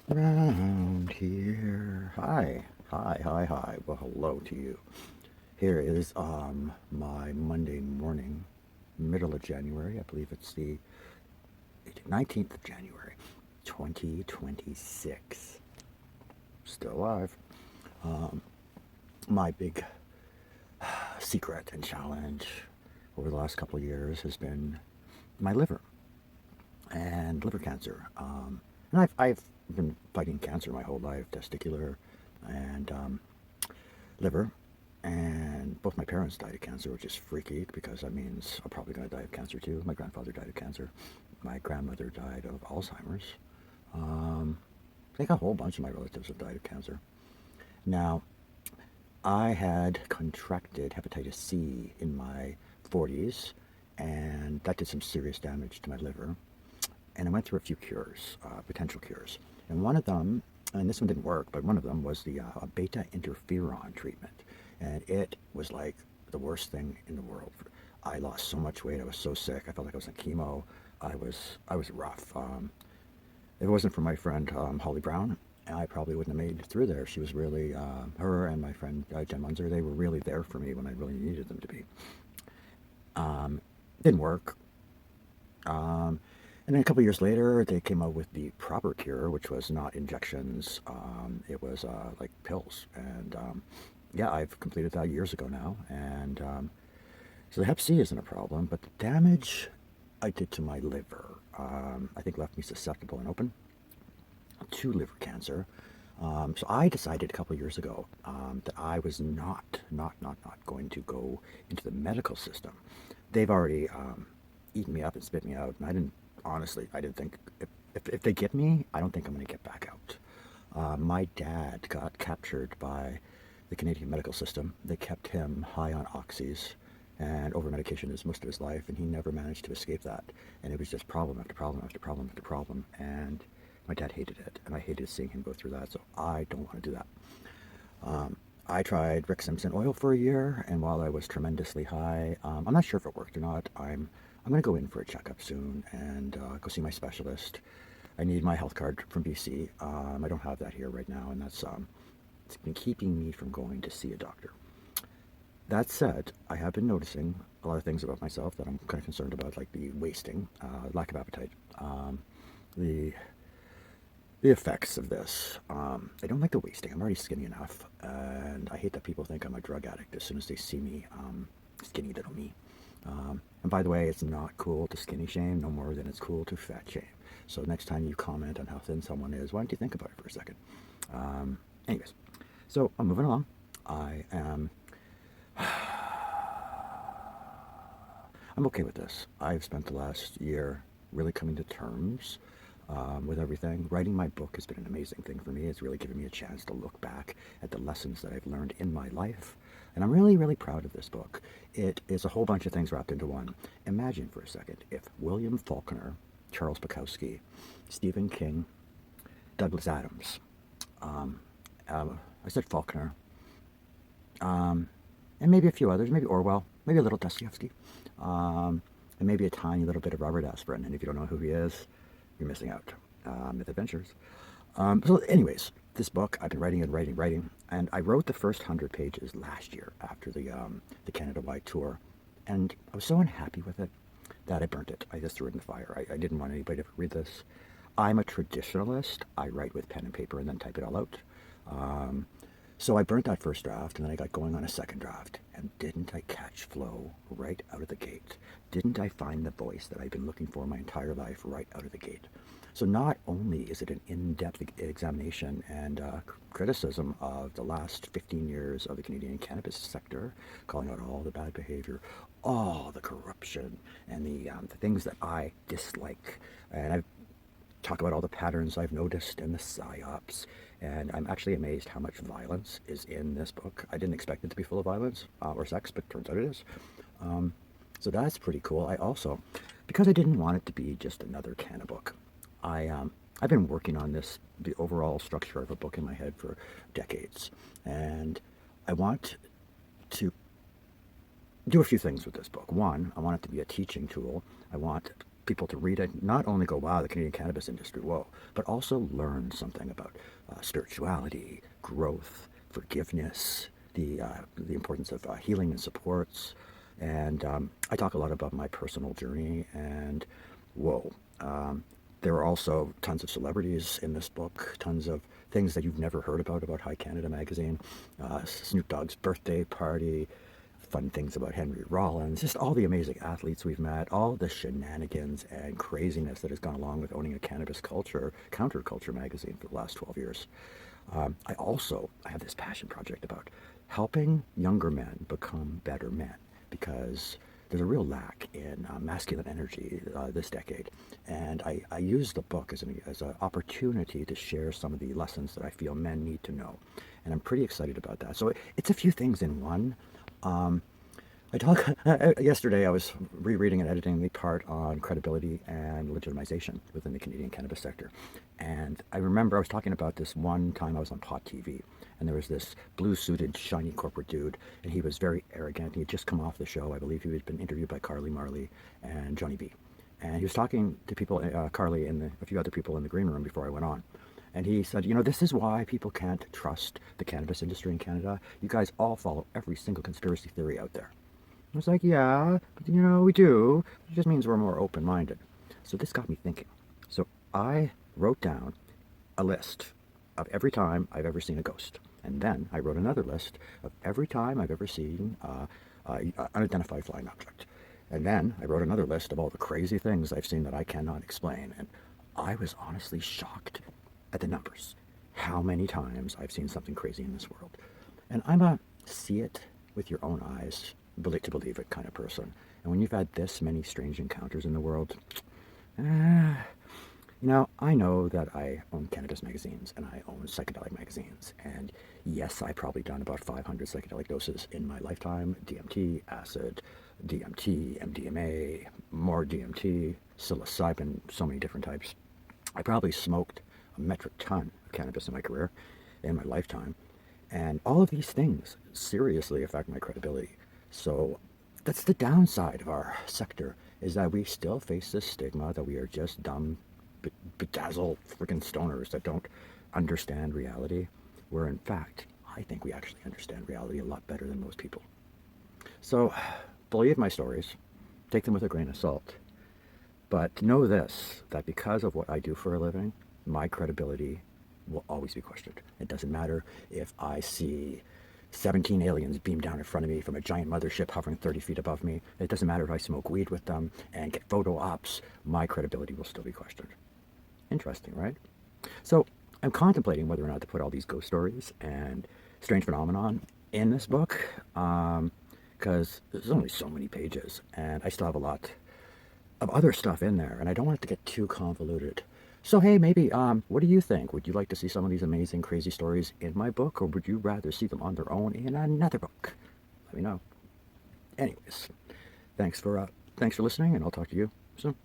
Round here. Hi. Hi, hi, hi. Well, hello to you. Here is my Monday morning, middle of January. I believe it's the 19th of January, 2026. Still alive. My big secret and challenge over the last couple of years has been my liver and liver cancer. And I've been fighting cancer my whole life, testicular and liver. And both my parents died of cancer, which is freaky because that means I'm probably going to die of cancer too. My grandfather died of cancer. My grandmother died of Alzheimer's. I think a whole bunch of my relatives have died of cancer. Now, I had contracted hepatitis C in my 40s, and that did some serious damage to my liver. And I went through a few cures, potential cures. And one of them, and this one didn't work, but one of them was the beta interferon treatment. And it was like the worst thing in the world. I lost so much weight. I was so sick. I felt like I was on chemo. I was rough. If it wasn't for my friend Holly Brown, I probably wouldn't have made it through there. She was really, her and my friend Jen Munzer, they were really there for me when I really needed them to be. Didn't work. Um, and then a couple of years later, they came up with the proper cure, which was not injections. It was like pills. And yeah, I've completed that years ago now. And so the Hep C isn't a problem, but the damage I did to my liver, I think left me susceptible and open to liver cancer. So I decided a couple of years ago that I was not going to go into the medical system. They've already eaten me up and spit me out, and I didn't think, if they get me, I don't think I'm going to get back out. My dad got captured by the Canadian medical system. They kept him high on oxys and over medication his most of his life, and he never managed to escape that. And it was just problem after problem after problem after problem. And my dad hated it, and I hated seeing him go through that. So I don't want to do that. I tried Rick Simpson oil for a year, and while I was tremendously high, I'm not sure if it worked or not. I'm going to go in for a checkup soon and go see my specialist. I need my health card from BC. I don't have that here right now, and it's been keeping me from going to see a doctor. That said, I have been noticing a lot of things about myself that I'm kind of concerned about, like the wasting, lack of appetite, the the effects of this. I don't like the wasting. I'm already skinny enough, and I hate that people think I'm a drug addict as soon as they see me, skinny little me. And by the way, it's not cool to skinny shame no more than it's cool to fat shame. So next time you comment on how thin someone is, why don't you think about it for a second? Anyways, so I'm moving along. I am. I'm okay with this. I've spent the last year really coming to terms with everything. Writing my book has been an amazing thing for me. It's really given me a chance to look back at the lessons that I've learned in my life. And I'm really, really proud of this book. It is a whole bunch of things wrapped into one. Imagine for a second if William Faulkner, Charles Bukowski, Stephen King, Douglas Adams, I said Faulkner, and maybe a few others, maybe Orwell, maybe a little Dostoevsky, and maybe a tiny little bit of Robert Aspirin. And if you don't know who he is, you're missing out. Myth Adventures. So, anyways, this book I've been writing and writing, and I wrote the first 100 pages last year after the Canada-wide tour, and I was so unhappy with it that I burnt it. I just threw it in the fire. I didn't want anybody to read this. I'm a traditionalist. I write with pen and paper and then type it all out. So I burnt that first draft, and then I got going on a second draft. And didn't I catch flow right out of the gate? Didn't I find the voice that I've been looking for my entire life right out of the gate? So not only is it an in-depth examination and criticism of the last 15 years of the Canadian cannabis sector, calling out all the bad behavior, all the corruption, and the things that I dislike. And I've talk about all the patterns I've noticed in the psyops, and I'm actually amazed how much violence is in this book. I didn't expect it to be full of violence or sex, but turns out it is. So that's pretty cool. I also, because I didn't want it to be just another Canna book, I've been working on the overall structure of a book in my head for decades, and I want to do a few things with this book. One, I want it to be a teaching tool. I want people to read it, not only go, wow, the Canadian cannabis industry, whoa, but also learn something about spirituality, growth, forgiveness, the importance of healing and supports. And I talk a lot about my personal journey, and whoa. There are also tons of celebrities in this book, tons of things that you've never heard about High Canada magazine, Snoop Dogg's birthday party, fun things about Henry Rollins, just all the amazing athletes we've met, all the shenanigans and craziness that has gone along with owning a cannabis culture, counterculture magazine for the last 12 years. I have this passion project about helping younger men become better men, because there's a real lack in masculine energy this decade. And I use the book as an opportunity to share some of the lessons that I feel men need to know. And I'm pretty excited about that. So it's a few things in one. Yesterday I was rereading and editing the part on credibility and legitimization within the Canadian cannabis sector. And I remember I was talking about this one time I was on Pot TV, and there was this blue-suited, shiny corporate dude, and he was very arrogant. He had just come off the show. I believe he had been interviewed by Carly Marley and Johnny B. And he was talking to people, Carly and a few other people in the green room before I went on. And he said, this is why people can't trust the cannabis industry in Canada. You guys all follow every single conspiracy theory out there. I was like, yeah, but we do. It just means we're more open-minded. So this got me thinking. So I wrote down a list of every time I've ever seen a ghost. And then I wrote another list of every time I've ever seen an unidentified flying object. And then I wrote another list of all the crazy things I've seen that I cannot explain. And I was honestly shocked at the numbers. How many times I've seen something crazy in this world. And I'm a see it with your own eyes, to believe it kind of person. And when you've had this many strange encounters in the world, I know that I own cannabis magazines and I own psychedelic magazines. And yes, I've probably done about 500 psychedelic doses in my lifetime. DMT, acid, DMT, MDMA, more DMT, psilocybin, so many different types. I probably smoked a metric ton of cannabis in my career, in my lifetime. And all of these things seriously affect my credibility. So that's the downside of our sector, is that we still face this stigma that we are just dumb, bedazzled freaking stoners that don't understand reality, where in fact, I think we actually understand reality a lot better than most people. So believe my stories, take them with a grain of salt, but know this, that because of what I do for a living, my credibility will always be questioned. It doesn't matter if I see 17 aliens beam down in front of me from a giant mothership hovering 30 feet above me. It doesn't matter if I smoke weed with them and get photo ops. My credibility will still be questioned. Interesting, right? So I'm contemplating whether or not to put all these ghost stories and strange phenomenon in this book, because there's only so many pages, and I still have a lot of other stuff in there, and I don't want it to get too convoluted. So hey, maybe, what do you think? Would you like to see some of these amazing, crazy stories in my book, or would you rather see them on their own in another book? Let me know. Anyways, thanks for listening, and I'll talk to you soon.